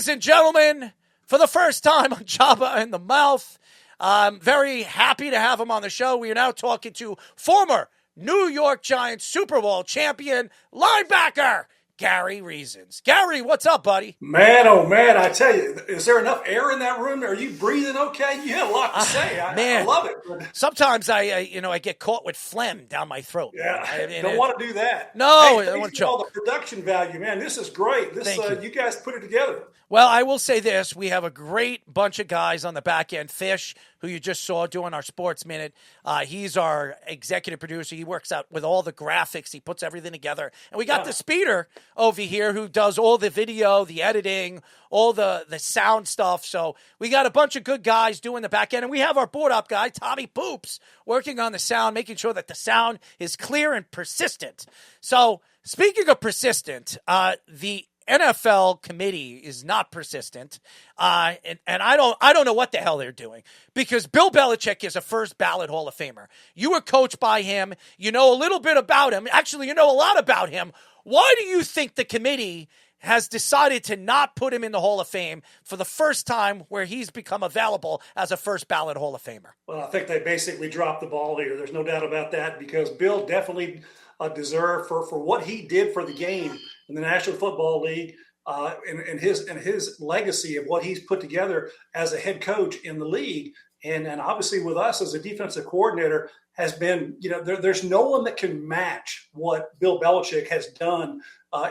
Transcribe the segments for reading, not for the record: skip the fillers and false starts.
Ladies and gentlemen, for the first time on Jabba in the Mouth, I'm very happy to have him on the show. We are now talking to former New York Giants Super Bowl champion linebacker, Gary Reasons. Gary, what's up, buddy? Man, oh man, I tell you, is there enough air in that room? Are you breathing okay? You had a lot to say. I love it. Sometimes I get caught with phlegm down my throat. Yeah, don't want to do that. No, hey, I don't want to choke. All the production value, man. This is great. You guys put it together. Well, I will say this. We have a great bunch of guys on the back end. Fish, who you just saw doing our Sports Minute. He's our executive producer. He works out with all the graphics. He puts everything together. And we got the Speeder over here who does all the video, the editing, all the sound stuff. So we got a bunch of good guys doing the back end. And we have our board up guy, Tommy Poops, working on the sound, making sure that the sound is clear and persistent. So speaking of persistent, the NFL committee is not persistent, and I don't know what the hell they're doing, because Bill Belichick is a first ballot Hall of Famer. You were coached by him. You know a little bit about him. Actually, you know a lot about him. Why do you think the committee has decided to not put him in the Hall of Fame for the first time where he's become available as a first ballot Hall of Famer? Well, I think they basically dropped the ball here. There's no doubt about that, because Bill definitely deserved for what he did for the game in the National Football League, and his legacy of what he's put together as a head coach in the league, and obviously with us as a defensive coordinator, has been, there's no one that can match what Bill Belichick has done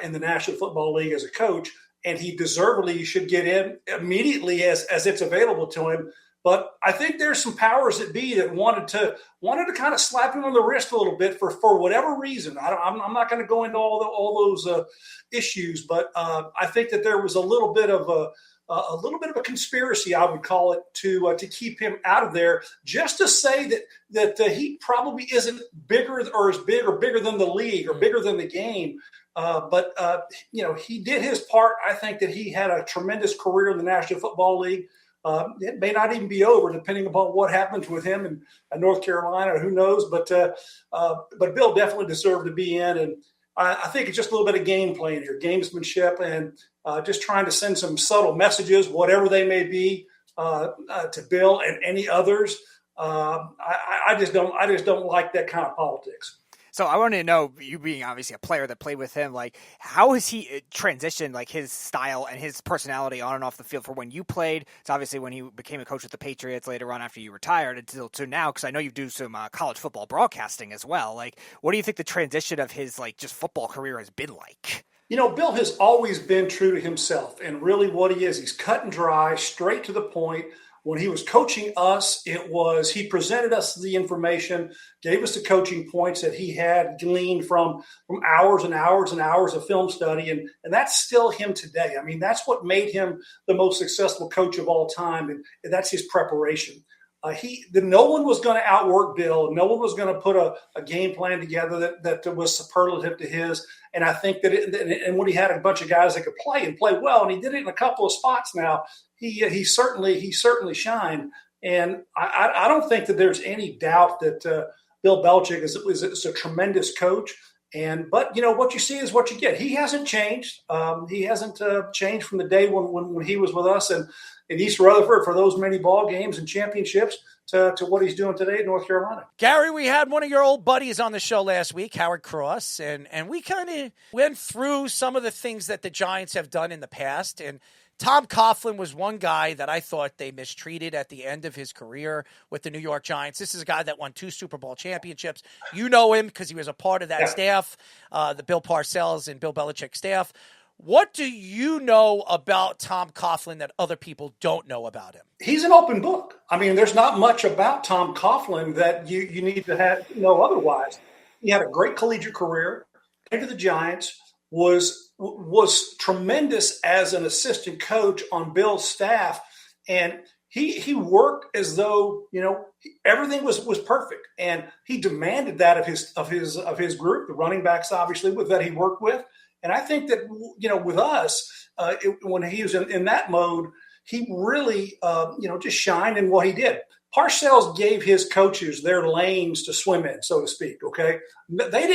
in the National Football League as a coach, and he deservedly should get in immediately as it's available to him. But I think there's some powers that be that wanted to kind of slap him on the wrist a little bit for whatever reason. I'm not going to go into all those issues, but I think that there was a little bit of a conspiracy, I would call it, to keep him out of there, just to say that he probably isn't bigger or as big or bigger than the league or bigger than the game. But he did his part. I think that he had a tremendous career in the National Football League. It may not even be over, depending upon what happens with him in North Carolina. Who knows? But Bill definitely deserved to be in, and I think it's just a little bit of game playing here, gamesmanship, and just trying to send some subtle messages, whatever they may be, to Bill and any others. I just don't like that kind of politics. So I wanted to know, you being obviously a player that played with him, like how has he transitioned, like his style and his personality on and off the field for when you played? It's obviously when he became a coach with the Patriots later on after you retired until to now, because I know you do some college football broadcasting as well. Like, what do you think the transition of his just football career has been like? Bill has always been true to himself, and really what he is, he's cut and dry, straight to the point. When he was coaching us, he presented us the information, gave us the coaching points that he had gleaned from hours and hours and hours of film study. And that's still him today. I mean, that's what made him the most successful coach of all time. And that's his preparation. No one was going to outwork Bill. No one was going to put a game plan together that was superlative to his. And I think that and when he had a bunch of guys that could play and play well, and he did it in a couple of spots now, he certainly shined. And I don't think that there's any doubt that Bill Belichick is a tremendous coach. But what you see is what you get. He hasn't changed. He hasn't changed from the day when he was with us and in East Rutherford for those many ball games and championships to what he's doing today in North Carolina. Gary, we had one of your old buddies on the show last week, Howard Cross, and we kind of went through some of the things that the Giants have done in the past. And Tom Coughlin was one guy that I thought they mistreated at the end of his career with the New York Giants. This is a guy that won 2 Super Bowl championships. You know him because he was a part of that staff, the Bill Parcells and Bill Belichick staff. What do you know about Tom Coughlin that other people don't know about him? He's an open book. I mean, there's not much about Tom Coughlin that you need to know otherwise. He had a great collegiate career, came to the Giants, was tremendous as an assistant coach on Bill's staff, and he worked as though everything was perfect, and he demanded that of his group, the running backs obviously that he worked with. And I think that, with us, when he was in that mode, he really, just shined in what he did. Parcells gave his coaches their lanes to swim in, so to speak. Okay.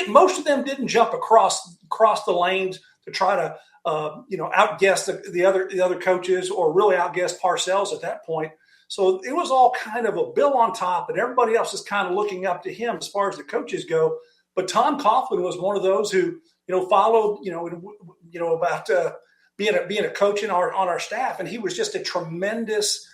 Most of them didn't jump across the lanes try to outguess the other coaches, or really outguess Parcells at that point. So it was all kind of a Bill on top, and everybody else is kind of looking up to him as far as the coaches go. But Tom Coughlin was one of those who followed about being a coach on our staff, and he was just a tremendous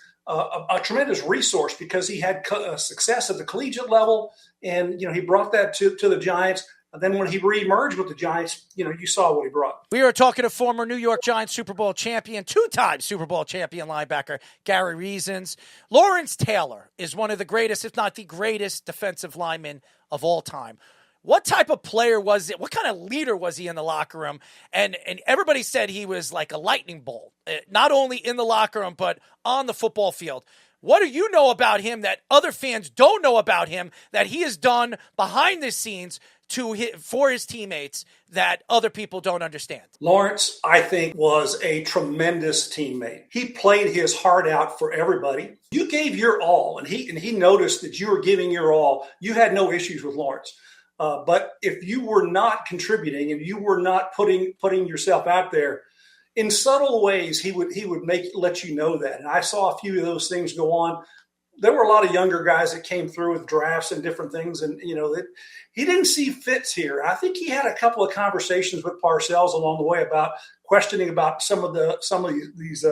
resource because he had success at the collegiate level, and he brought that to the Giants. And then when he reemerged with the Giants, you saw what he brought. We are talking to former New York Giants Super Bowl champion, two-time Super Bowl champion linebacker Gary Reasons. Lawrence Taylor is one of the greatest, if not the greatest, defensive lineman of all time. What type of player was it? What kind of leader was he in the locker room? And everybody said he was like a lightning bolt, not only in the locker room, but on the football field. What do you know about him that other fans don't know about him, that he has done behind the scenes for his teammates that other people don't understand? Lawrence, I think, was a tremendous teammate. He played his heart out for everybody. You gave your all, and he noticed that you were giving your all. You had no issues with Lawrence. But if you were not contributing and you were not putting yourself out there, in subtle ways, he would let you know that. And I saw a few of those things go on. There were a lot of younger guys that came through with drafts and different things, and that he didn't see fits here. I think he had a couple of conversations with Parcells along the way about questioning about some of these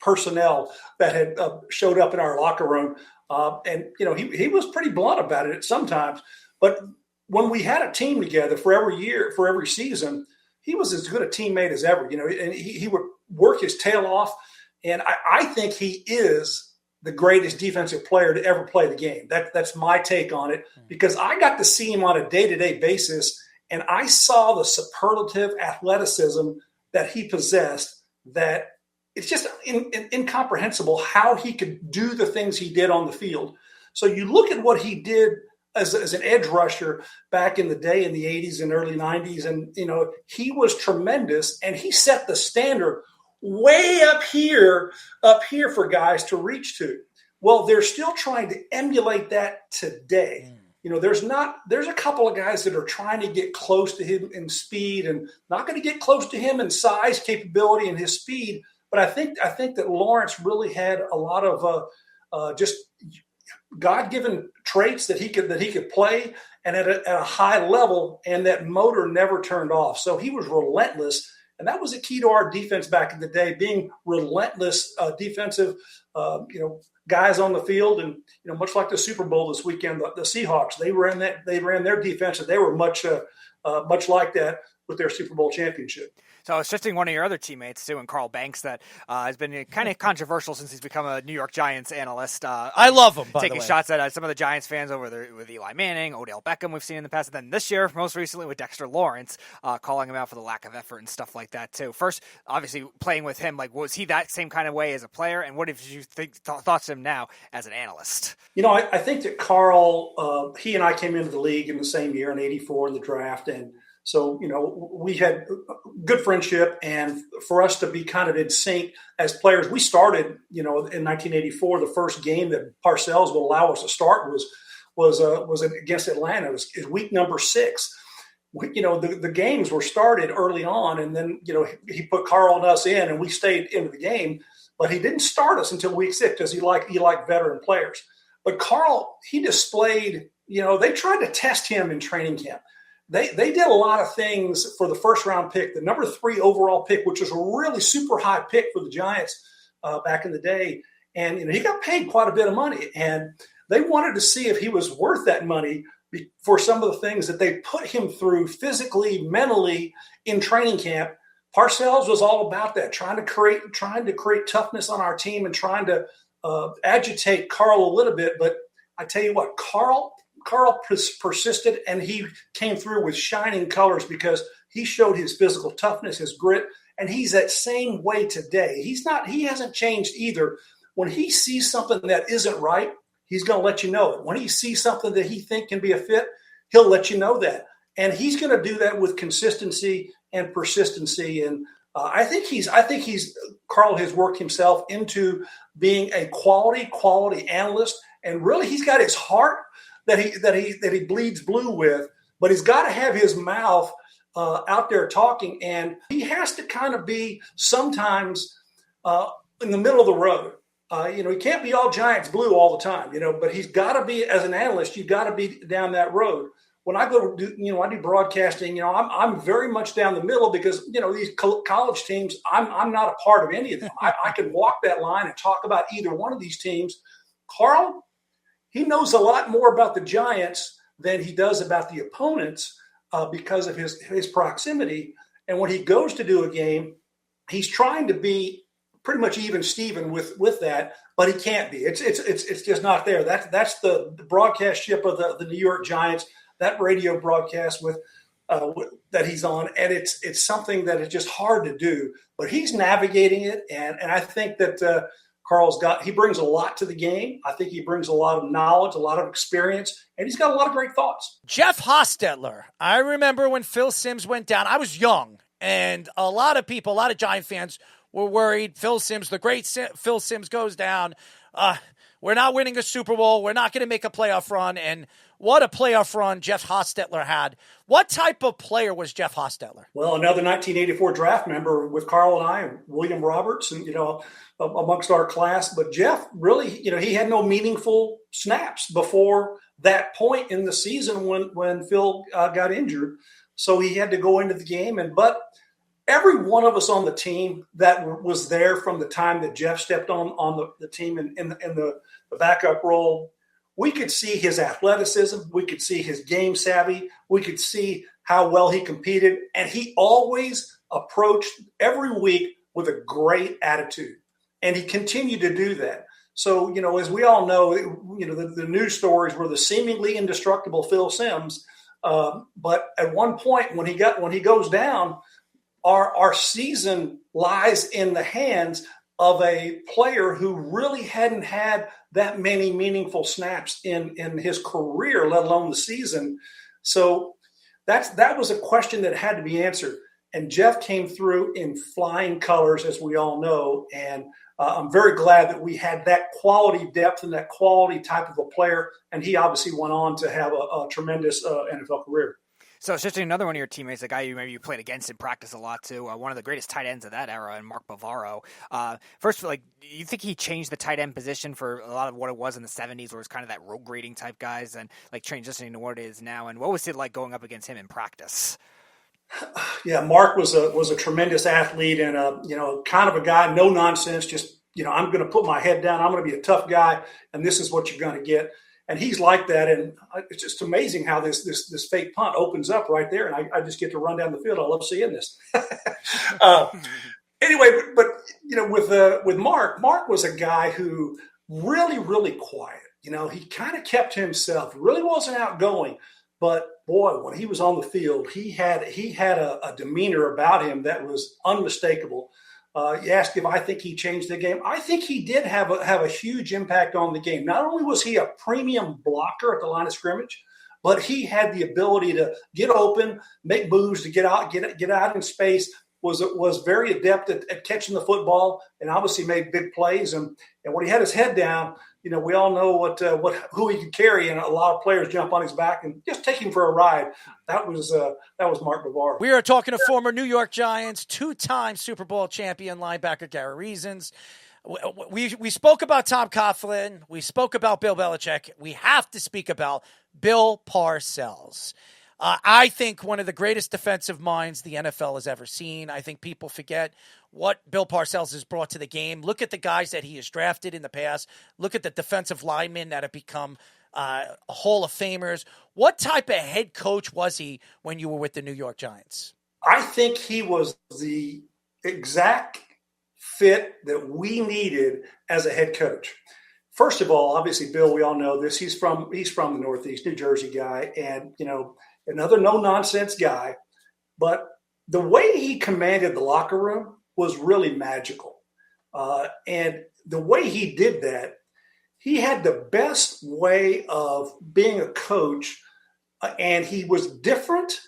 personnel that had showed up in our locker room, and he was pretty blunt about it sometimes. But when we had a team together for every year, for every season, he was as good a teammate as ever. And he would work his tail off, and I think he is the greatest defensive player to ever play the game. That's my take on it, because I got to see him on a day-to-day basis, and I saw the superlative athleticism that he possessed, that it's just incomprehensible how he could do the things he did on the field. So you look at what he did as an edge rusher back in the day in the 80s and early 90s, and he was tremendous, and he set the standard way up here for guys to reach to. Well, they're still trying to emulate that today. There's a couple of guys that are trying to get close to him in speed, and not going to get close to him in size, capability, and his speed. But I think that Lawrence really had a lot of just God-given traits that he could play, and at a high level, and that motor never turned off. So he was relentless. And that was a key to our defense back in the day, being relentless defensive, guys on the field. And, much like the Super Bowl this weekend, the Seahawks, they ran their defense, and they were much like that with their Super Bowl championship. So shifting one of your other teammates too, and Carl Banks, that has been kind of controversial since he's become a New York Giants analyst. I love him, by the way. Taking shots at some of the Giants fans over there with Eli Manning, Odell Beckham we've seen in the past, and then this year, most recently with Dexter Lawrence, calling him out for the lack of effort and stuff like that too. First, obviously playing with him, was he that same kind of way as a player? And what did you thoughts of him now as an analyst? I think that Carl, he and I came into the league in the same year in '84 in the draft, and so, we had good friendship, and for us to be kind of in sync as players, we started, in 1984. The first game that Parcells would allow us to start was against Atlanta. It was week number 6. The games were started early on, and then, he put Carl and us in, and we stayed into the game, but he didn't start us until week 6 because he liked veteran players. But Carl, he displayed, they tried to test him in training camp. They did a lot of things for the first round pick, the number 3 overall pick, which was a really super high pick for the Giants back in the day. And he got paid quite a bit of money, and they wanted to see if he was worth that money for some of the things that they put him through physically, mentally in training camp. Parcells was all about that, trying to create toughness on our team and trying to agitate Carl a little bit. But I tell you what, Carl persisted, and he came through with shining colors because he showed his physical toughness, his grit, and he's that same way today. He hasn't changed either. When he sees something that isn't right, he's going to let you know it. When he sees something that he thinks can be a fit, he'll let you know that. And he's going to do that with consistency and persistency. And I think Carl has worked himself into being a quality analyst, and really he's got his heart that he bleeds blue with, but he's got to have his mouth out there talking, and he has to kind of be sometimes in the middle of the road. He can't be all Giants blue all the time, but he's got to be, as an analyst, you've got to be down that road. When I go to do, I do broadcasting, I'm very much down the middle because, these college teams, I'm not a part of any of them. I can walk that line and talk about either one of these teams. Carl, he knows a lot more about the Giants than he does about the opponents because of his proximity. And when he goes to do a game, he's trying to be pretty much even Steven with that, but he can't be. It's just not there. That's the broadcast ship of the New York Giants. That radio broadcast that he's on, and it's something that is just hard to do. But he's navigating it, and I think that he brings a lot to the game. I think he brings a lot of knowledge, a lot of experience, and he's got a lot of great thoughts. Jeff Hostetler. I remember when Phil Simms went down. I was young, and a lot of Giant fans were worried. The great Phil Simms goes down. We're not winning a Super Bowl. We're not going to make a playoff run. And what a playoff run Jeff Hostetler had. What type of player was Jeff Hostetler? Well, another 1984 draft member with Carl and I, and William Roberts, and, amongst our class. But Jeff really, he had no meaningful snaps before that point in the season when Phil got injured. So he had to go into the game. But every one of us on the team that was there from the time that Jeff stepped on the team in the backup role, we could see his athleticism. We could see his game savvy. We could see how well he competed. And he always approached every week with a great attitude. And he continued to do that. So, as we all know, the news stories were the seemingly indestructible Phil Simms. But at one point when he goes down, our season lies in the hands of a player who really hadn't had that many meaningful snaps in his career, let alone the season. So that was a question that had to be answered. And Jeff came through in flying colors, as we all know. And I'm very glad that we had that quality depth and that quality type of a player. And he obviously went on to have a tremendous NFL career. So shifting another one of your teammates, a guy you played against in practice a lot too, one of the greatest tight ends of that era, and Mark Bavaro. First, do you think he changed the tight end position for a lot of what it was in the 70s, where it was kind of that road grading type guys, and transitioning to what it is now? And what was it like going up against him in practice? Yeah, Mark was a tremendous athlete and kind of a guy, no nonsense, just I'm going to put my head down, I'm going to be a tough guy, and this is what you're going to get. And he's like that, and it's just amazing how this fake punt opens up right there, and I just get to run down the field. I love seeing this. Anyway, but with Mark was a guy who really, really quiet. He kind of kept to himself, really wasn't outgoing, but boy, when he was on the field, he had a demeanor about him that was unmistakable. You asked if I think he changed the game. I think he did have a huge impact on the game. Not only was he a premium blocker at the line of scrimmage, but he had the ability to get open, make moves to get out in space. Was very adept at catching the football, and obviously made big plays. And when he had his head down, we all know who he could carry, and a lot of players jump on his back and just take him for a ride. That was Mark Bavaro. We are talking to former New York Giants, two-time Super Bowl champion linebacker Gary Reasons. We spoke about Tom Coughlin. We spoke about Bill Belichick. We have to speak about Bill Parcells. I think one of the greatest defensive minds the NFL has ever seen. I think people forget what Bill Parcells has brought to the game. Look at the guys that he has drafted in the past. Look at the defensive linemen that have become Hall of Famers. What type of head coach was he when you were with the New York Giants? I think he was the exact fit that we needed as a head coach. First of all, obviously, Bill, we all know this. He's from the Northeast, New Jersey guy, and another no-nonsense guy. But the way he commanded the locker room was really magical. And the way he did that, he had the best way of being a coach, and he was different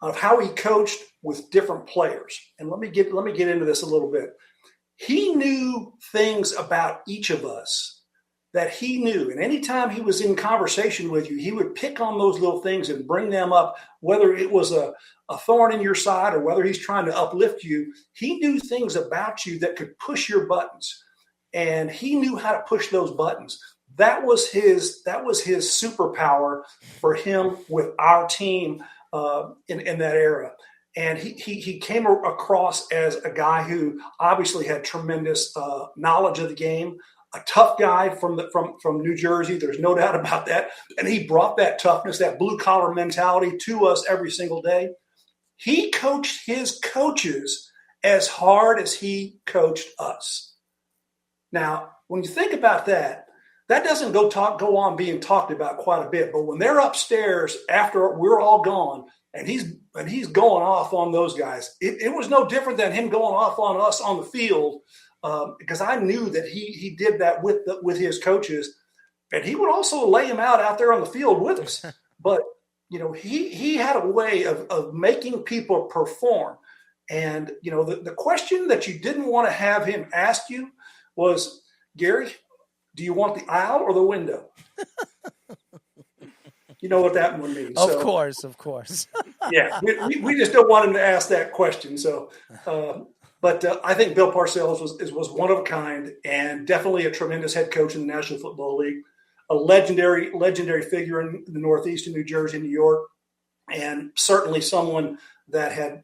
of how he coached with different players. And let me get into this a little bit. He knew things about each of us that he knew. And anytime he was in conversation with you, he would pick on those little things and bring them up, whether it was a thorn in your side or whether he's trying to uplift you. He knew things about you that could push your buttons, and he knew how to push those buttons. That was his superpower for him with our team in that era. And he came across as a guy who obviously had tremendous knowledge of the game, a tough guy from New Jersey. There's no doubt about that. And he brought that toughness, that blue collar mentality to us every single day. He coached his coaches as hard as he coached us. Now, when you think about that, that doesn't go on being talked about quite a bit. But when they're upstairs after we're all gone, and he's going off on those guys, it was no different than him going off on us on the field, because I knew that he did that with his coaches, and he would also lay him out there on the field with us. But he had a way of making people perform. And the question that you didn't want to have him ask you was, Gary, do you want the aisle or the window? You know what that one means. Of course. Yeah, we just don't want him to ask that question. So, but I think Bill Parcells was one of a kind, and definitely a tremendous head coach in the National Football League, a legendary figure in the Northeast of New Jersey, New York, and certainly someone that had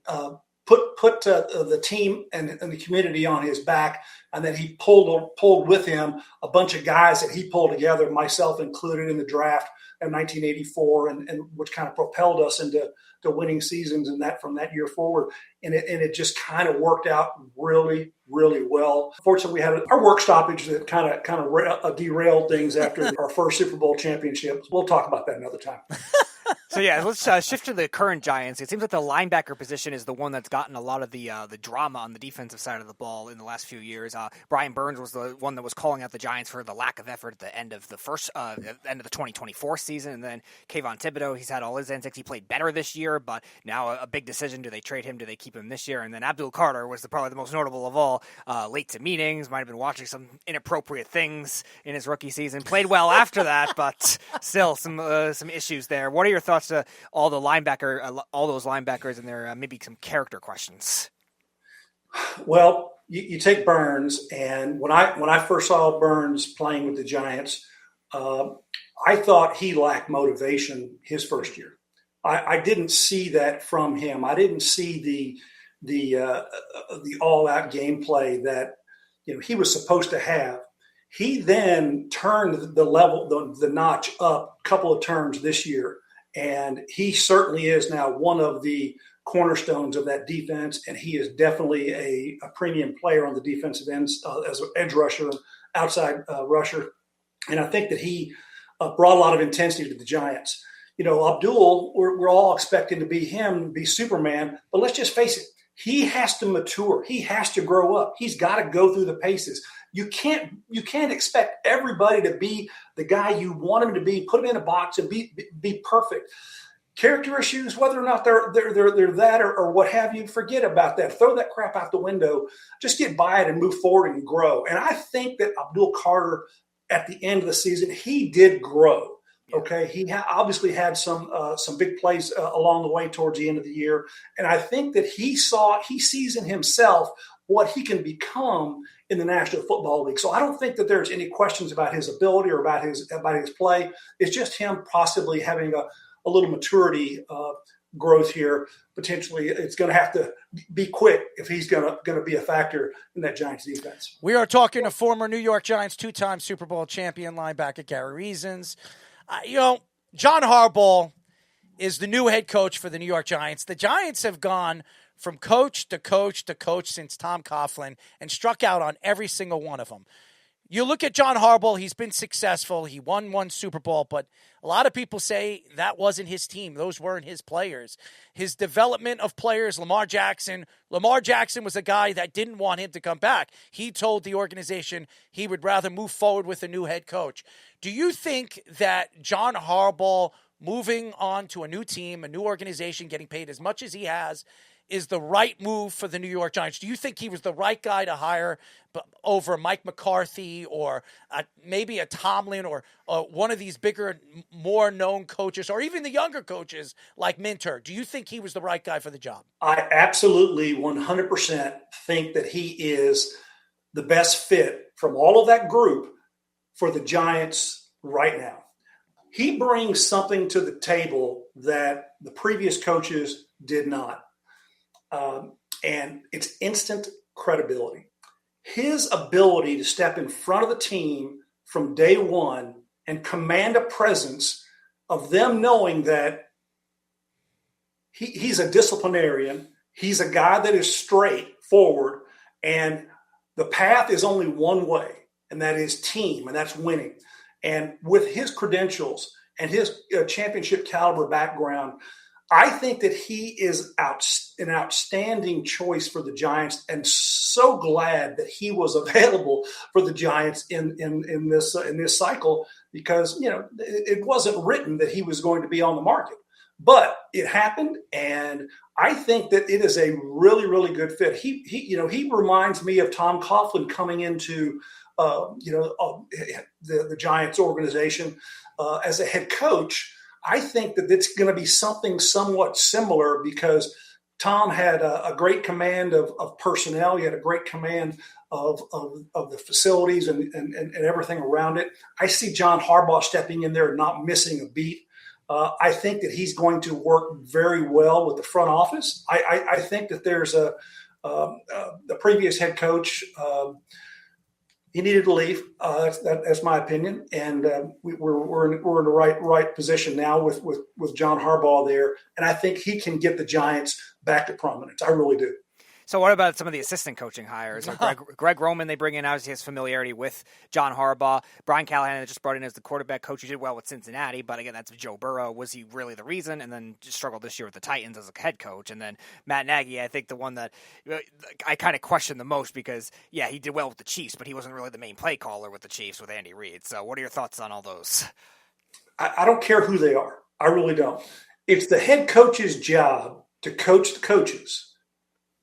put the team and the community on his back, and then he pulled with him a bunch of guys that he pulled together, myself included, in the draft in 1984, and which kind of propelled us into winning seasons and that from that year forward. And it just kind of worked out really, really well. Fortunately, we had our work stoppage that kind of derailed things after our first Super Bowl championship. We'll talk about that another time. So yeah, let's shift to the current Giants. It seems like the linebacker position is the one that's gotten a lot of the drama on the defensive side of the ball in the last few years. Brian Burns was the one that was calling out the Giants for the lack of effort at the end of the 2024 season, and then Kayvon Thibodeau, he's had all his antics. He played better this year, but now a big decision: do they trade him? Do they keep him this year? And then Abdul Carter was probably the most notable of all. Late to meetings, might have been watching some inappropriate things in his rookie season. Played well after that, but still some issues there. What are your thoughts to all those linebackers and their maybe some character questions? Well, you take Burns, and when I first saw Burns playing with the Giants, I thought he lacked motivation his first year. I didn't see that from him. I didn't see the all-out gameplay that he was supposed to have. He then turned the notch up a couple of turns this year. And he certainly is now one of the cornerstones of that defense, and he is definitely a premium player on the defensive end as an edge rusher, outside rusher. And I think that he brought a lot of intensity to the Giants. Abdul, we're all expecting to be Superman, but let's just face it, he has to mature. He has to grow up. He's got to go through the paces. You can't expect everybody to be the guy you want him to be, put him in a box and be perfect. Character issues, whether or not they're that or what have you, forget about that. Throw that crap out the window. Just get by it and move forward and grow. And I think that Abdul Carter, at the end of the season, he did grow. Okay, he obviously had some big plays along the way towards the end of the year, and I think that he sees in himself what he can become in the National Football League. So I don't think that there's any questions about his ability or about his play. It's just him possibly having a little maturity growth here. Potentially, it's going to have to be quick if he's going to be a factor in that Giants defense. We are talking to former New York Giants, two-time Super Bowl champion linebacker Gary Reasons. John Harbaugh is the new head coach for the New York Giants. The Giants have gone from coach to coach to coach since Tom Coughlin and struck out on every single one of them. You look at John Harbaugh, he's been successful. He won one Super Bowl, but a lot of people say that wasn't his team. Those weren't his players. His development of players, Lamar Jackson was a guy that didn't want him to come back. He told the organization he would rather move forward with a new head coach. Do you think that John Harbaugh moving on to a new team, a new organization, getting paid as much as he has, is the right move for the New York Giants? Do you think he was the right guy to hire over Mike McCarthy or maybe a Tomlin or one of these bigger, more known coaches, or even the younger coaches like Minter? Do you think he was the right guy for the job? I absolutely 100% think that he is the best fit from all of that group for the Giants right now. He brings something to the table that the previous coaches did not. And it's instant credibility. His ability to step in front of the team from day one and command a presence of them knowing that he's a disciplinarian, he's a guy that is straightforward, and the path is only one way, and that is team, and that's winning. And with his credentials and his championship caliber background, I think that he is an outstanding choice for the Giants, and so glad that he was available for the Giants in this cycle, because it wasn't written that he was going to be on the market, but it happened, and I think that it is a really, really good fit. He reminds me of Tom Coughlin coming into the Giants organization as a head coach. I think that it's going to be something somewhat similar, because Tom had a great command of personnel. He had a great command of the facilities and everything around it. I see John Harbaugh stepping in there and not missing a beat. I think that he's going to work very well with the front office. I think that there's the previous head coach, he needed to leave. That's my opinion, and we're in the right position now with John Harbaugh there, and I think he can get the Giants back to prominence. I really do. So what about some of the assistant coaching hires? Like Greg Roman, they bring in, obviously has familiarity with John Harbaugh. Brian Callahan, they just brought in as the quarterback coach. He did well with Cincinnati, but again, that's Joe Burrow. Was he really the reason? And then just struggled this year with the Titans as a head coach. And then Matt Nagy, I think the one that I kind of question the most, because, yeah, he did well with the Chiefs, but he wasn't really the main play caller with the Chiefs with Andy Reid. So what are your thoughts on all those? I don't care who they are. I really don't. It's the head coach's job to coach the coaches,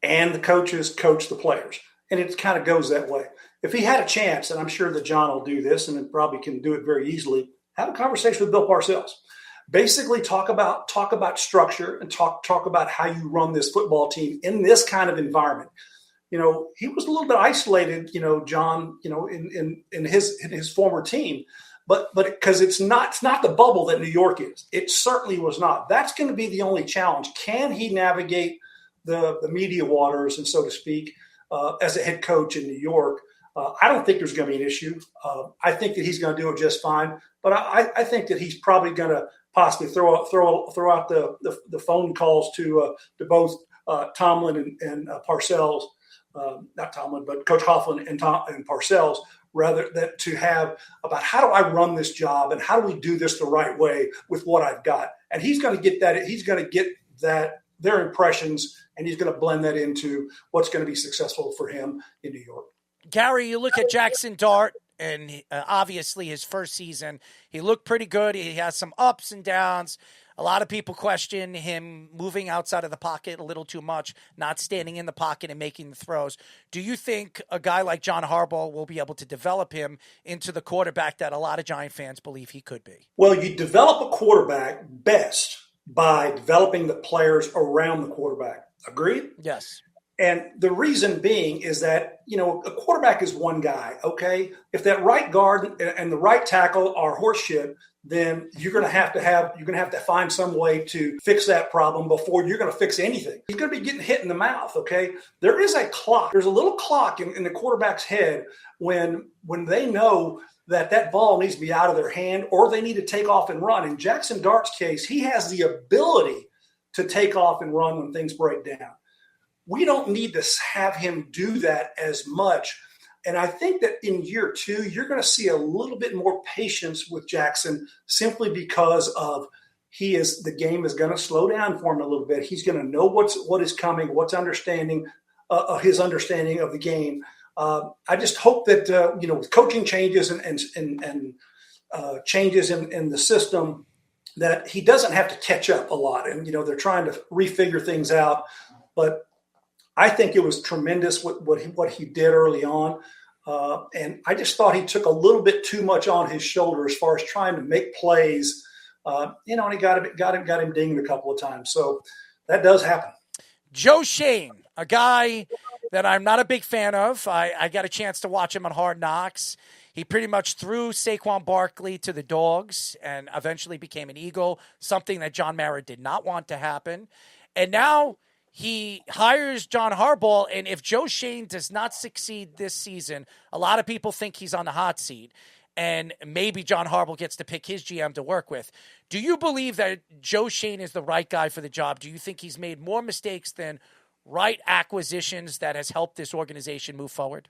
and the coaches coach the players. And it kind of goes that way. If he had a chance, and I'm sure that John will do this, and probably can do it very easily, have a conversation with Bill Parcells. Basically talk about structure and talk about how you run this football team in this kind of environment. He was a little bit isolated, John, in his former team. But because it's not the bubble that New York is. It certainly was not. That's going to be the only challenge. Can he navigate the media waters, and so to speak, as a head coach in New York? I don't think there's going to be an issue. I think that he's going to do it just fine. But I think that he's probably going to possibly throw out the phone calls to both Tomlin and Parcells, not Tomlin, but Coach Coughlin and Parcells, rather than to have about how do I run this job and how do we do this the right way with what I've got. And he's going to get that. He's going to get that, their impressions, and he's going to blend that into what's going to be successful for him in New York. Gary, you look at Jaxson Dart, and obviously his first season, he looked pretty good. He has some ups and downs. A lot of people question him moving outside of the pocket a little too much, not standing in the pocket and making the throws. Do you think a guy like John Harbaugh will be able to develop him into the quarterback that a lot of Giant fans believe he could be? Well, you develop a quarterback best by developing the players around the quarterback. Agreed? Yes. And the reason being is that, a quarterback is one guy, okay? If that right guard and the right tackle are horseshit, then you're going to have to find some way to fix that problem before you're going to fix anything. He's going to be getting hit in the mouth, okay? There is a clock. There's a little clock in the quarterback's head when they know that ball needs to be out of their hand or they need to take off and run. In Jaxson Dart's case, he has the ability to take off and run when things break down. We don't need to have him do that as much. And I think that in year two, you're going to see a little bit more patience with Jaxson simply because of the game is going to slow down for him a little bit. He's going to know what is coming, what's understanding, his understanding of the game. I just hope that, with coaching changes and changes in the system, that he doesn't have to catch up a lot. And, they're trying to refigure things out. But I think it was tremendous what he did early on. And I just thought he took a little bit too much on his shoulder as far as trying to make plays. And he got him dinged a couple of times. So that does happen. Joe Schoen, a guy that I'm not a big fan of. I got a chance to watch him on Hard Knocks. He pretty much threw Saquon Barkley to the dogs and eventually became an Eagle, something that John Mara did not want to happen. And now he hires John Harbaugh, and if Joe Schoen does not succeed this season, a lot of people think he's on the hot seat, and maybe John Harbaugh gets to pick his GM to work with. Do you believe that Joe Schoen is the right guy for the job? Do you think he's made more mistakes than right acquisitions that has helped this organization move forward?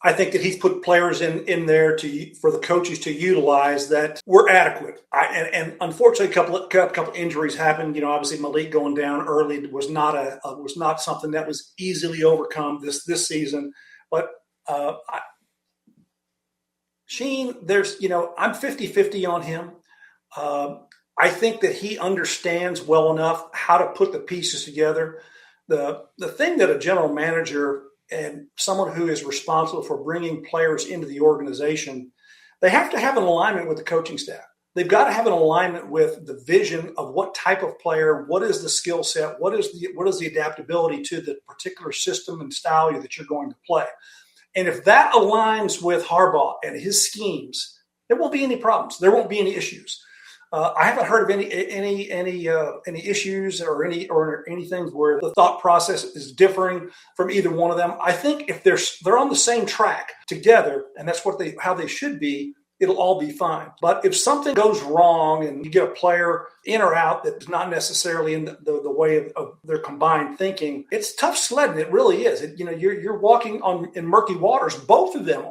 I think that he's put players in there for the coaches to utilize that were adequate. And unfortunately, a couple injuries happened. Obviously Malik going down early was not something that was easily overcome this season. But Sheen, I'm 50-50 on him. I think that he understands well enough how to put the pieces together. The thing that a general manager and someone who is responsible for bringing players into the organization, they have to have an alignment with the coaching staff. They've got to have an alignment with the vision of what type of player, what is the skill set, what is the adaptability to the particular system and style that you're going to play. And if that aligns with Harbaugh and his schemes, there won't be any problems. There won't be any issues. I haven't heard of any issues or anything where the thought process is differing from either one of them. I think if they're on the same track together, and that's how they should be, it'll all be fine. But if something goes wrong and you get a player in or out that's not necessarily in the way of their combined thinking, it's tough sledding. It really is. You're walking in murky waters. Both of them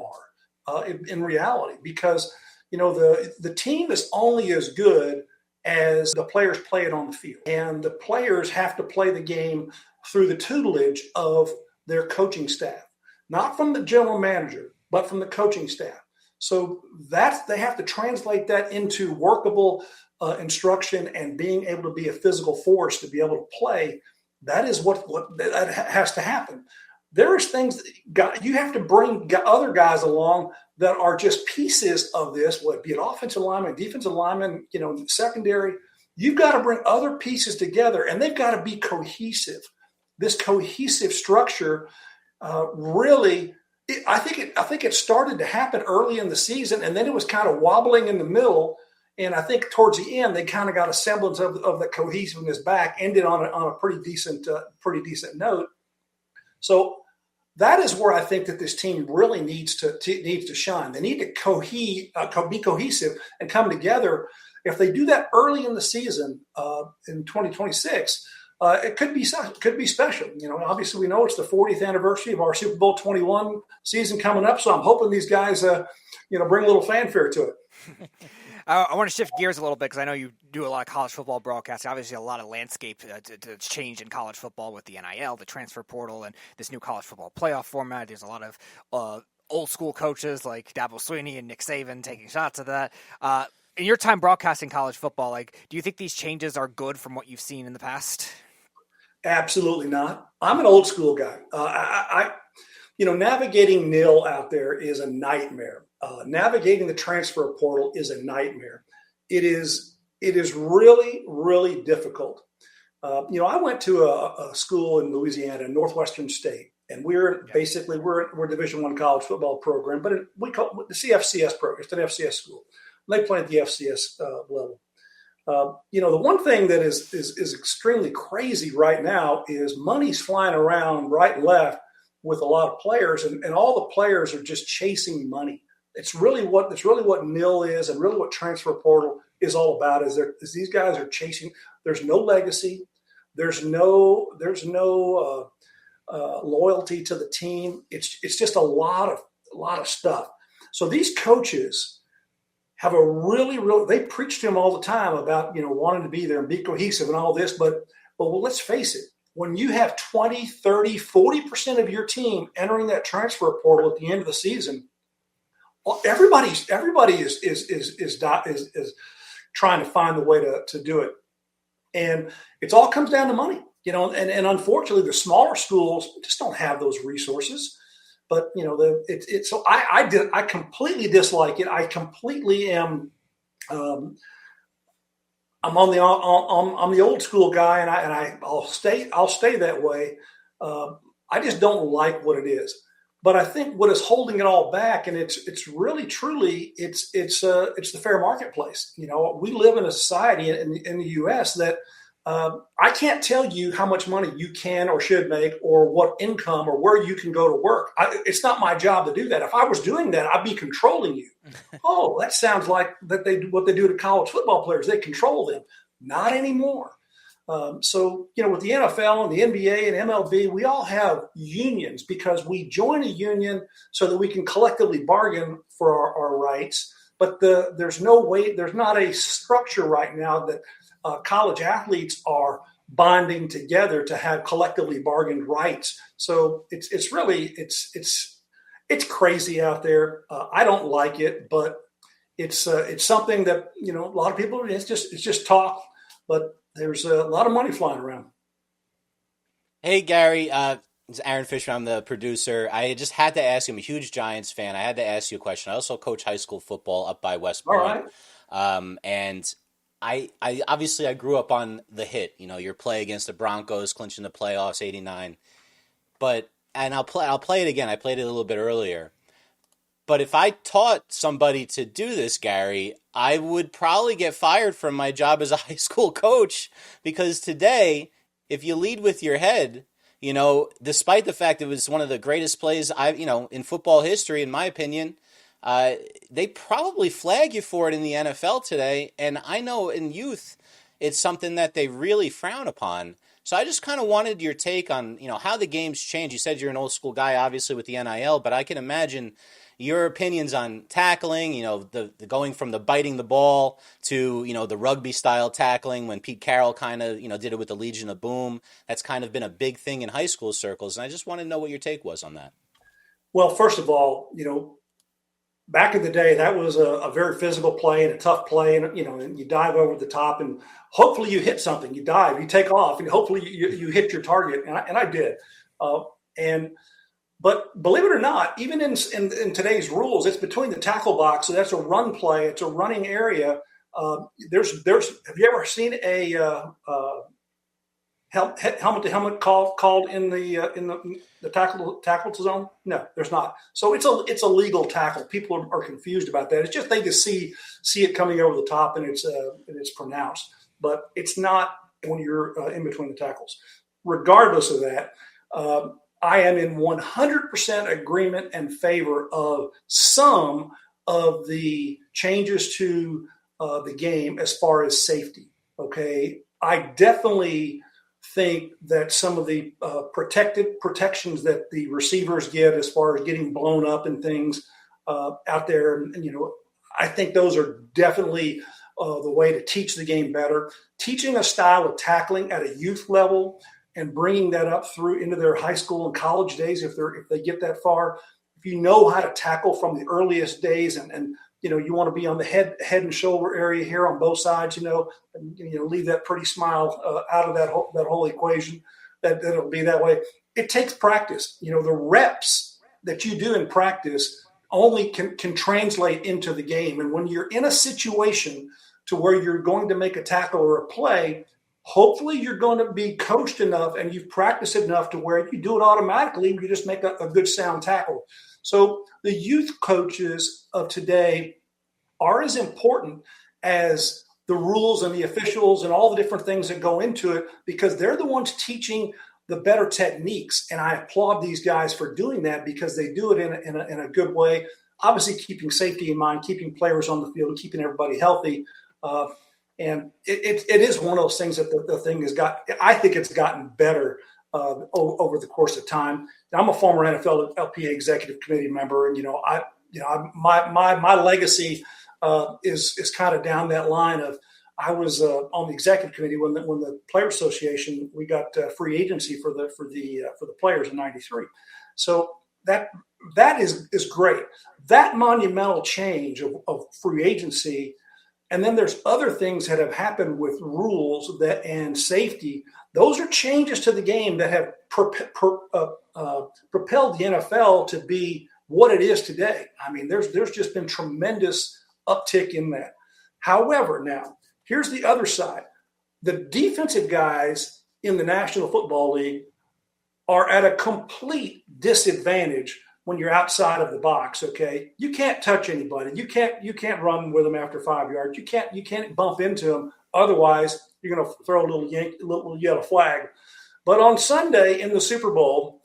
are in reality, because the team is only as good as the players play it on the field. And the players have to play the game through the tutelage of their coaching staff, not from the general manager, but from the coaching staff. So they have to translate that into workable instruction and being able to be a physical force to be able to play. That is what that has to happen. There's things that you have to bring other guys along that are just pieces of this, whether it be an offensive lineman, defensive lineman, secondary. You've got to bring other pieces together, and they've got to be cohesive. This cohesive structure really, I think it started to happen early in the season, and then it was kind of wobbling in the middle. And I think towards the end, they kind of got a semblance of the cohesiveness back, ended on a pretty decent note. So that is where I think that this team really needs to shine. They need to be cohesive and come together. If they do that early in the season in 2026, it could be special. Obviously we know it's the 40th anniversary of our Super Bowl 21 season coming up, so I'm hoping these guys, bring a little fanfare to it. I want to shift gears a little bit because I know you do a lot of college football broadcasts. Obviously, a lot of landscape to change in college football with the NIL, the transfer portal, and this new college football playoff format. There's a lot of old school coaches like Daboll Sweeney and Nick Saban taking shots at that. In your time broadcasting college football, do you think these changes are good from what you've seen in the past? Absolutely not. I'm an old school guy. Navigating NIL out there is a nightmare. Navigating the transfer portal is a nightmare. It is really, really difficult. I went to a school in Louisiana, Northwestern State, and we're Division I college football program, but we call it the CFCS program. It's an FCS school. They play at the FCS level. The one thing that is extremely crazy right now is money's flying around right and left with a lot of players, and all the players are just chasing money. It's really what NIL is, and really what transfer portal is all about. Is these guys are chasing? There's no legacy. There's no loyalty to the team. It's just a lot of stuff. So these coaches have they preach to them all the time about wanting to be there and be cohesive and all this. But let's face it. When you have 20, 30, 40% of your team entering that transfer portal at the end of the season, everybody is trying to find the way to do it. And it all comes down to money. and unfortunately, the smaller schools just don't have those resources. But so I completely dislike it. I completely am. I'm I'm the old school guy, and I'll stay that way. I just don't like what it is. But I think what is holding it all back, and it's really truly it's the fair marketplace. We live in a society in the U.S. that I can't tell you how much money you can or should make, or what income, or where you can go to work. It's not my job to do that. If I was doing that, I'd be controlling you. Oh, that sounds like what they do to college football players. They control them. Not anymore. So, with the NFL and the NBA and MLB, we all have unions because we join a union so that we can collectively bargain for our rights. But there's not a structure right now that college athletes are bonding together to have collectively bargained rights. So it's really crazy out there. I don't like it, but it's something that a lot of people. It's just talk, but there's a lot of money flying around. Hey, Gary, it's Aaron Fisher. I'm the producer. I just had to ask you. I'm a huge Giants fan. I had to ask you a question. I also coach high school football up by West Point. All right. And I obviously I grew up on the hit. Your play against the Broncos, clinching the playoffs, '89. And I'll play it again. I played it a little bit earlier. But if I taught somebody to do this, Gary, I would probably get fired from my job as a high school coach, because today, if you lead with your head, despite the fact it was one of the greatest plays in football history, in my opinion, they probably flag you for it in the NFL today. And I know in youth, it's something that they really frown upon. So I just kind of wanted your take on, how the game's changed. You said you're an old school guy, obviously, with the NIL, but I can imagine your opinions on tackling, the going from the biting the ball to, the rugby style tackling when Pete Carroll kind of, did it with the Legion of Boom. That's kind of been a big thing in high school circles. And I just want to know what your take was on that. Well, first of all, back in the day, that was a very physical play and a tough play. And, and you dive over the top and hopefully you hit something. You dive, you take off, and hopefully you hit your target. And I did. But believe it or not, even in today's rules, it's between the tackle box. So that's a run play. It's a running area. Have you ever seen a helmet to helmet called in the tackle zone? No, there's not. So it's a legal tackle. People are confused about that. It's just they just see it coming over the top, and it's pronounced, but it's not when you're in between the tackles. Regardless of that, I am in 100% agreement and favor of some of the changes to the game as far as safety. Okay, I definitely think that some of the protections that the receivers get as far as getting blown up and things out there, and I think those are definitely the way to teach the game better. Teaching a style of tackling at a youth level and bringing that up through into their high school and college days, if they get that far, if you know how to tackle from the earliest days, and you want to be on the head and shoulder area here on both sides, and leave that pretty smile out of that whole equation. That'll be that way. It takes practice. The reps that you do in practice only can translate into the game. And when you're in a situation to where you're going to make a tackle or a play, hopefully you're going to be coached enough and you've practiced enough to where you do it automatically. You just make a good sound tackle. So the youth coaches of today are as important as the rules and the officials and all the different things that go into it, because they're the ones teaching the better techniques. And I applaud these guys for doing that, because they do it in a good way, obviously keeping safety in mind, keeping players on the field, and keeping everybody healthy. And it is one of those things that the thing has got. I think it's gotten better over the course of time. I'm a former NFL LPA executive committee member, and my legacy is kind of down that line of. I was on the executive committee when the Player Association, we got free agency for the players in '93. So that is great. That monumental change of free agency. And then there's other things that have happened with rules and safety Those are changes to the game that have propelled the NFL to be what it is today. I mean, there's just been tremendous uptick in that. However, now, here's the other side. The defensive guys in the National Football League are at a complete disadvantage when you're outside of the box, okay? You can't touch anybody. You can't run with them after 5 yards. You can't bump into them. Otherwise, you're going to throw a little yellow flag. But on Sunday in the Super Bowl,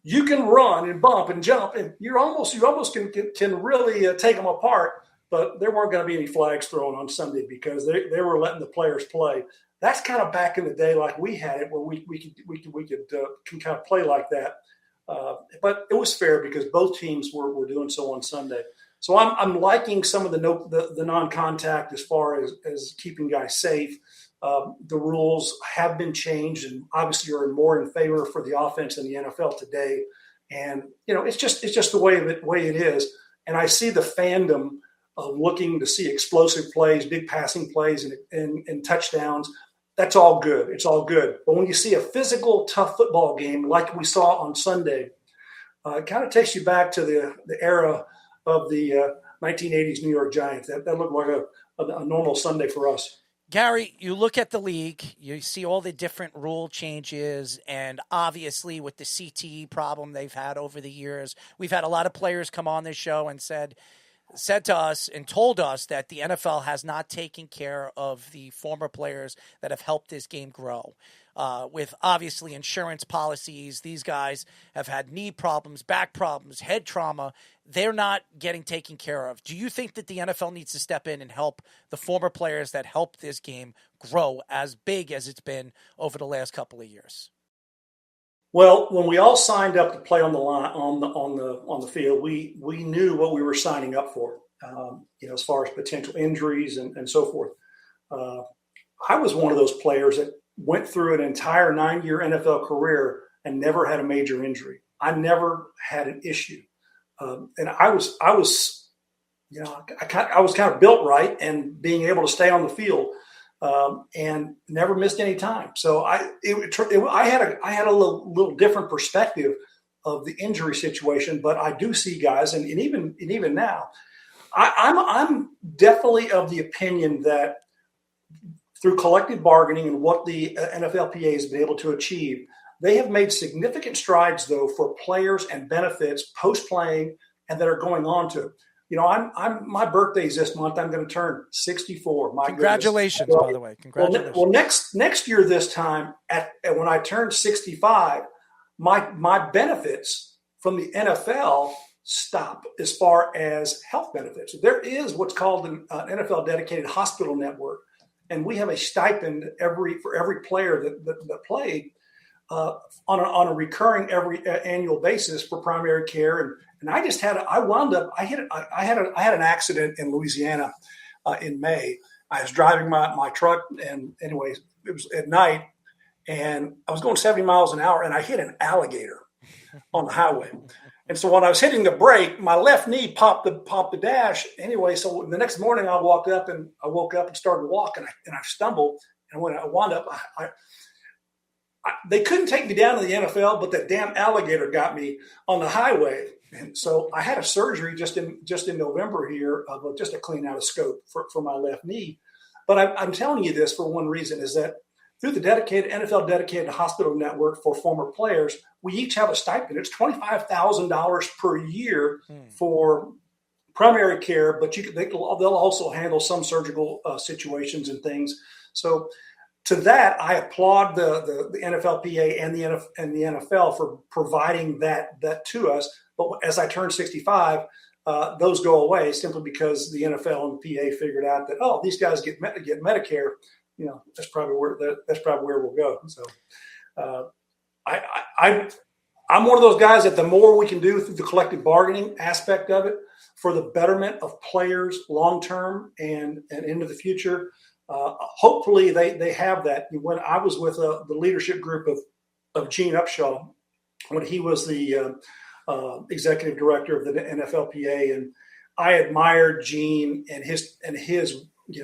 you can run and bump and jump, and you almost can really take them apart. But there weren't going to be any flags thrown on Sunday because they were letting the players play. That's kind of back in the day, like we had it, where we can kind of play like that. But it was fair because both teams were doing so on Sunday. So I'm liking some of the non-contact as far as keeping guys safe. The rules have been changed and obviously are more in favor for the offense in the NFL today. And it's just the way it is. And I see the fandom of looking to see explosive plays, big passing plays, and touchdowns. That's all good. It's all good. But when you see a physical, tough football game like we saw on Sunday, it kind of takes you back to the era of the 1980s New York Giants. That looked like a normal Sunday for us. Gary, you look at the league, you see all the different rule changes, and obviously with the CTE problem they've had over the years, we've had a lot of players come on this show and said to us and told us that the NFL has not taken care of the former players that have helped this game grow. With obviously insurance policies, these guys have had knee problems, back problems, head trauma. They're not getting taken care of. Do you think that the NFL needs to step in and help the former players that helped this game grow as big as it's been over the last couple of years? Well, when we all signed up to play on the line on the field, we knew what we were signing up for. As far as potential injuries and so forth. I was one of those players that went through an entire 9-year NFL career and never had a major injury. I never had an issue, and I was kind of built right and being able to stay on the field. And never missed any time. So I had a little different perspective of the injury situation, but I do see guys, and even now, I'm definitely of the opinion that through collective bargaining and what the NFLPA has been able to achieve, they have made significant strides though for players and benefits post playing and that are going on to. My birthday's this month. I'm going to turn 64. Congratulations, by the way. Congratulations. Well, next year this time, when I turn 65, my benefits from the NFL stop as far as health benefits. There is what's called an NFL dedicated hospital network, and we have a stipend for every player that played on a recurring annual basis for primary care. And I just had I had an accident in Louisiana in May. I was driving my truck, and anyways, it was at night, and I was going 70 miles an hour, and I hit an alligator on the highway. And so when I was hitting the brake, my left knee popped the dash. Anyway, so the next morning I woke up and started walking, and I stumbled, and when I wound up, they couldn't take me down to the NFL, but that damn alligator got me on the highway. And so I had a surgery just in November here, just to clean out a scope for my left knee. But I'm telling you this for one reason, is that through the NFL dedicated hospital network for former players, we each have a stipend. It's $25,000 per year for primary care, but they'll also handle some surgical situations and things. So to that, I applaud the NFLPA and the NFL for providing that to us. But as I turn 65, those go away simply because the NFL and the PA figured out that these guys get Medicare. That's probably where we'll go. So I'm one of those guys that the more we can do through the collective bargaining aspect of it for the betterment of players long term and into the future. Hopefully they have that. When I was with the leadership group of Gene Upshaw, when he was the executive director of the NFLPA, and I admired Gene and his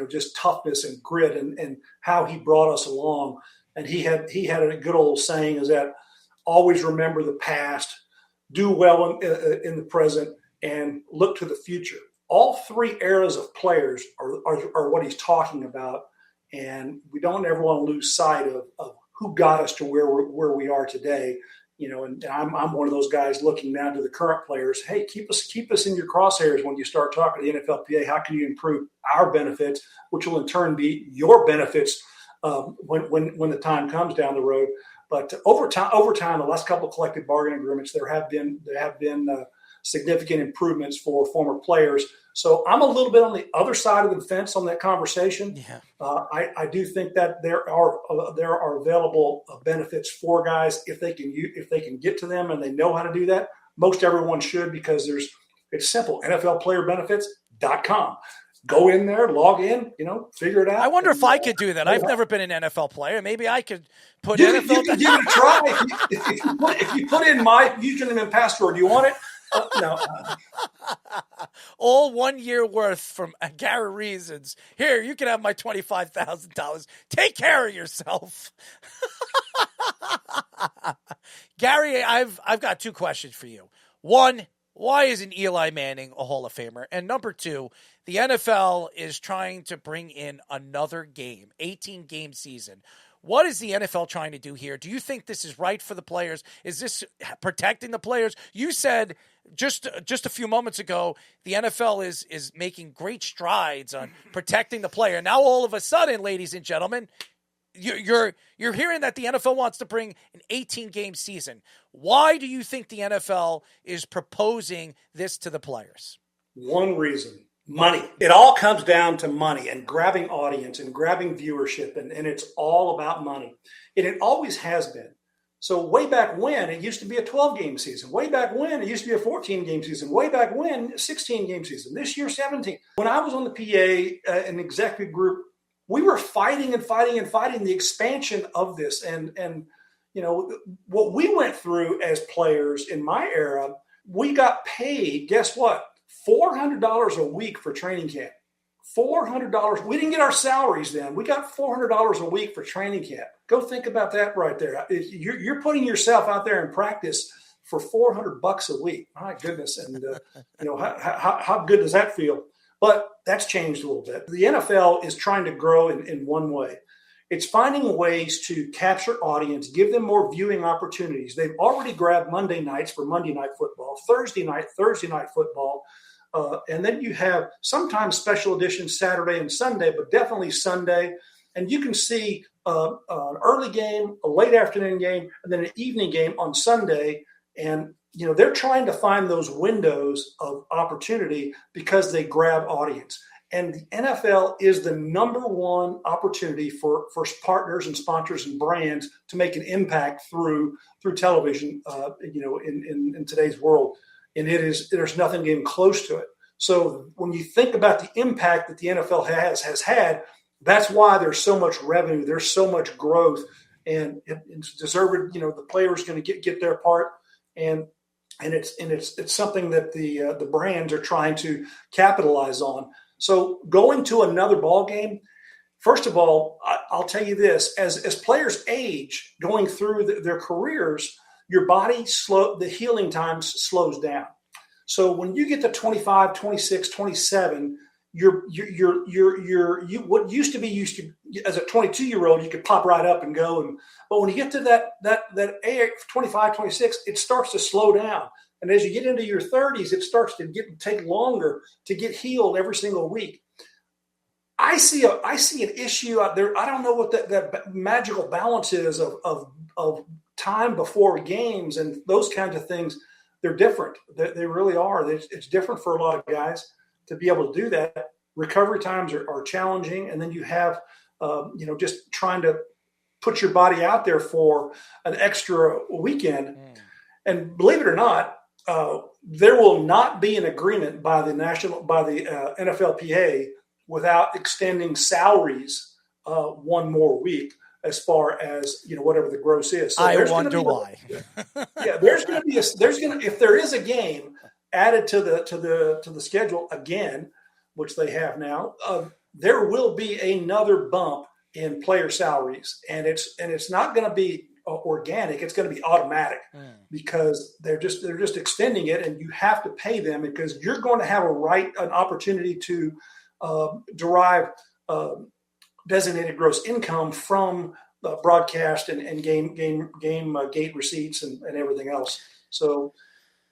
just toughness and grit and how he brought us along. And he had a good old saying is that always remember the past, do well in the present, and look to the future. All three eras of players are what he's talking about, and we don't ever want to lose sight of who got us to where we are today. And I'm one of those guys looking now to the current players. Hey, keep us in your crosshairs when you start talking to the NFLPA. How can you improve our benefits, which will in turn be your benefits when the time comes down the road? But over time, the last couple of collective bargaining agreements, there have been significant improvements for former players. So I'm a little bit on the other side of the fence on that conversation. Yeah. I do think that there are available benefits for guys if they can get to them and they know how to do that. Most everyone should, because it's simple. NFLplayerbenefits.com. Go in there, log in, figure it out. I wonder if I could do that. I've never been an NFL player. Maybe I could put you NFL. You can give it a try. If you put in my username and password, do you want it? No. All 1 year worth from Gary Reasons. Here, you can have my $25,000. Take care of yourself. Gary, I've got two questions for you. One, why isn't Eli Manning a Hall of Famer? And number two, the NFL is trying to bring in another game, 18-game season. What is the NFL trying to do here? Do you think this is right for the players? Is this protecting the players? You said just a few moments ago the NFL is making great strides on protecting the player. Now all of a sudden, ladies and gentlemen, you're hearing that the NFL wants to bring an 18-game season. Why do you think the NFL is proposing this to the players? One reason. Money. It all comes down to money and grabbing audience and grabbing viewership, and it's all about money. And it always has been. So way back when, it used to be a 12-game season. Way back when, it used to be a 14-game season. Way back when, a 16-game season. This year, 17. When I was on the PA, an executive group, we were fighting the expansion of this. And what we went through as players in my era, we got paid, guess what? $400 a week for training camp. $400. We didn't get our salaries then. We got $400 a week for training camp. Go think about that right there. You're putting yourself out there in practice for $400 a week. My goodness. And how good does that feel? But that's changed a little bit. The NFL is trying to grow in one way. It's finding ways to capture audience, give them more viewing opportunities. They've already grabbed Monday nights for Monday Night Football, Thursday Night Football. And then you have sometimes special editions Saturday and Sunday, but definitely Sunday. And you can see an early game, a late afternoon game, and then an evening game on Sunday. And, they're trying to find those windows of opportunity because they grab audience. And the NFL is the number one opportunity for partners and sponsors and brands to make an impact through television, in today's world. And there's nothing even close to it. So when you think about the impact that the NFL has had, that's why there's so much revenue, there's so much growth, and it's deserved. The players going to get their part, and it's something that the brands are trying to capitalize on. So going to another ball game, first of all, I'll tell you this: as players age, going through their careers, your body the healing time slows down. So when you get to 25, 26, 27, what used to be as a 22-year-old, you could pop right up and go. But when you get to that age, 25, 26, it starts to slow down. And as you get into your 30s, it starts to take longer to get healed every single week. I see an issue out there. I don't know what that magical balance is of time before games and those kinds of things. They're different. They really are. It's different for a lot of guys to be able to do that. Recovery times are challenging. And then you have, just trying to put your body out there for an extra weekend. And believe it or not, there will not be an agreement by the NFLPA without extending salaries one more week, as far as whatever the gross is. So I wonder why. Yeah, if there is a game added to the schedule again, which they have now, there will be another bump in player salaries, and it's not going to be organic. It's going to be automatic because they're just extending it, and you have to pay them because you're going to have an opportunity to derive designated gross income from broadcast and game gate receipts and everything else. So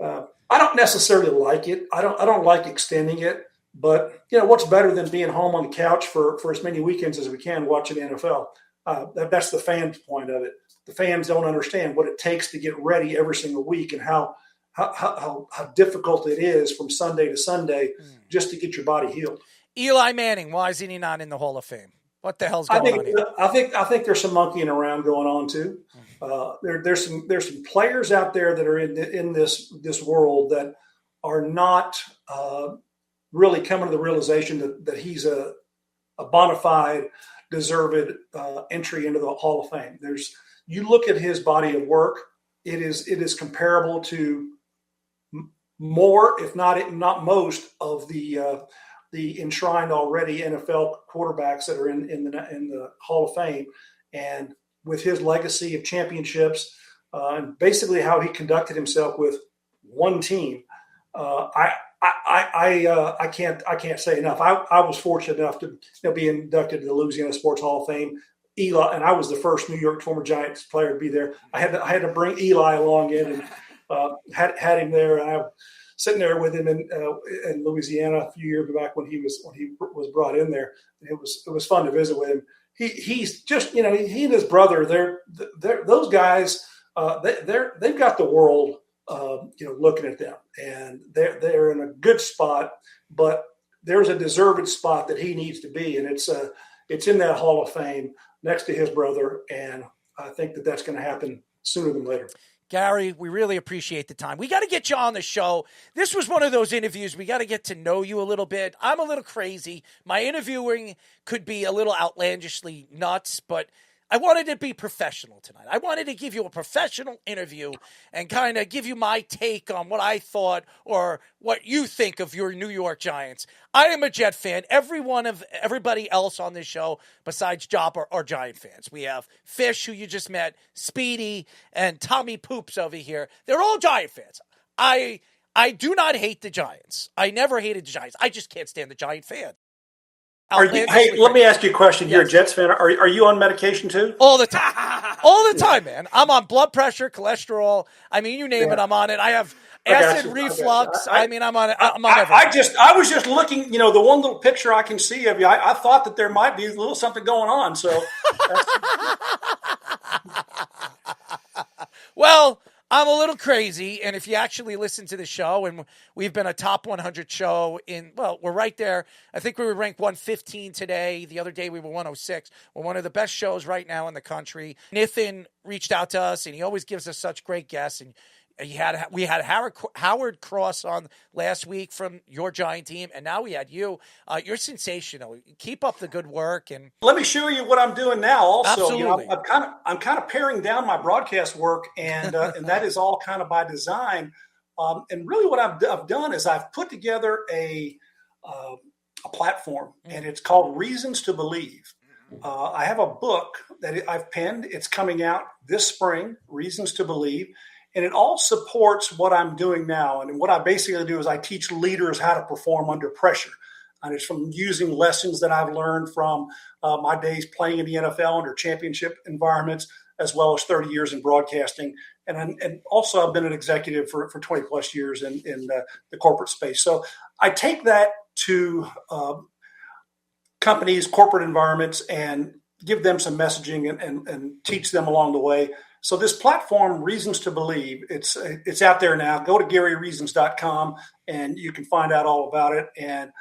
I don't necessarily like it. I don't like extending it. But, what's better than being home on the couch for as many weekends as we can watching NFL? That's the fans' point of it. The fans don't understand what it takes to get ready every single week and how difficult it is from Sunday to Sunday just to get your body healed. Eli Manning, why is he not in the Hall of Fame? What the hell's going on here? I think there's some monkeying around going on too. There's some players out there that are in this world that are not really coming to the realization that he's a bona fide, deserved entry into the Hall of Fame. You look at his body of work; it is comparable to more, if not most, of the enshrined already NFL quarterbacks that are in the Hall of Fame. And with his legacy of championships and basically how he conducted himself with one team, I can't say enough. I was fortunate enough to be inducted to the Louisiana Sports Hall of Fame. Eli, and I was the first New York former Giants player to be there. I had to bring Eli along in and had him there. And I was sitting there with him in Louisiana a few years back when he was brought in there. It was fun to visit with him. He's just he and his brother. They're those guys. They've got the world. Looking at them, and they're in a good spot, but there's a deserved spot that he needs to be, and it's in that Hall of Fame next to his brother, and I think that's going to happen sooner than later. Gary, we really appreciate the time. We got to get you on the show. This was one of those interviews. We got to get to know you a little bit. I'm a little crazy. My interviewing could be a little outlandishly nuts, but I wanted to be professional tonight. I wanted to give you a professional interview and kind of give you my take on what I thought or what you think of your New York Giants. I am a Jet fan. Everybody else on this show besides Job are Giant fans. We have Fish, who you just met, Speedy, and Tommy Poops over here. They're all Giant fans. I do not hate the Giants. I never hated the Giants. I just can't stand the Giant fans. Let me ask you a question. You're a Jets fan. Are you on medication too? All the time. All the time, man. I'm on blood pressure, cholesterol. I mean, you name it, I'm on it. I have acid reflux. I'm on it. I'm on everything. I was just looking, the one little picture I can see of you. I thought that there might be a little something going on. So, well, I'm a little crazy, and if you actually listen to the show, and we've been a top 100 show we're right there. I think we were ranked 115 today. The other day we were 106. We're one of the best shows right now in the country. Nathan reached out to us, and he always gives us such great guests, and we had Howard Cross on last week from your Giant team, and now we had you. You're sensational. Keep up the good work. And let me show you what I'm doing now. Also, absolutely. I'm kind of paring down my broadcast work, and and that is all kind of by design. And really, what I've done is I've put together a platform, and it's called Reasons to Believe. I have a book that I've penned. It's coming out this spring. Reasons to Believe. And it all supports what I'm doing now. And what I basically do is I teach leaders how to perform under pressure. And it's from using lessons that I've learned from my days playing in the NFL under championship environments, as well as 30 years in broadcasting. And also I've been an executive for 20 plus years in the corporate space. So I take that to companies, corporate environments, and give them some messaging and teach them along the way. So this platform, Reasons to Believe, it's out there now. Go to GaryReasons.com and you can find out all about it. And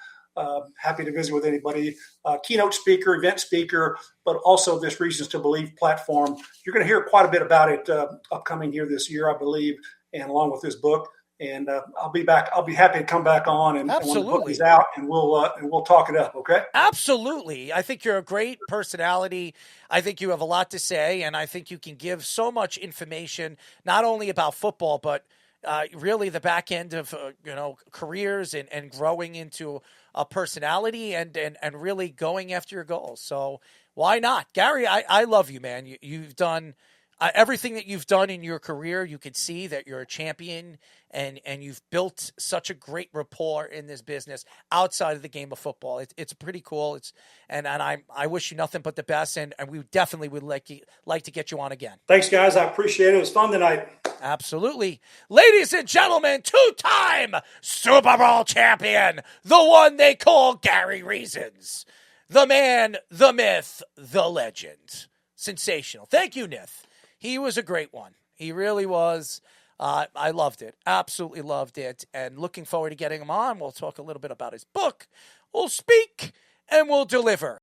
happy to visit with anybody. Keynote speaker, event speaker, but also this Reasons to Believe platform. You're going to hear quite a bit about it upcoming here this year, I believe, and along with this book. And I'll be back. I'll be happy to come back on and when the book is out, and we'll talk it up. Okay. Absolutely. I think you're a great personality. I think you have a lot to say, and I think you can give so much information, not only about football, but really the back end of careers and growing into a personality and really going after your goals. So Why not? Gary, I love you, man. You've done everything that you've done in your career. You could see that you're a champion, and you've built such a great rapport in this business outside of the game of football. It's pretty cool. I wish you nothing but the best, and we definitely would like to get you on again. Thanks, guys. I appreciate it. It was fun tonight. Absolutely. Ladies and gentlemen, 2-time Super Bowl champion, the one they call Gary Reasons. The man, the myth, the legend. Sensational. Thank you, Nith. He was a great one. He really was. I loved it. Absolutely loved it. And looking forward to getting him on. We'll talk a little bit about his book. We'll speak and we'll deliver.